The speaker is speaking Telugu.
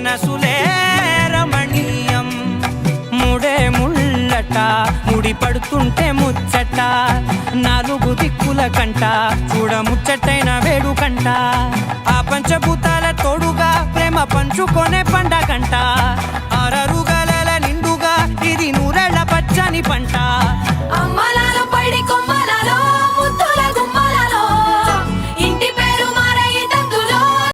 మనసులే రమణీయం ముడే ముళ్ళట ముడి పడుతుంటే ముచ్చట నాలుగు దిక్కుల కంట చూడ ముచ్చటైన వేడుకంట ఆ పంచభూతాల తోడుగా ప్రేమ పంచుకొనే పండగంట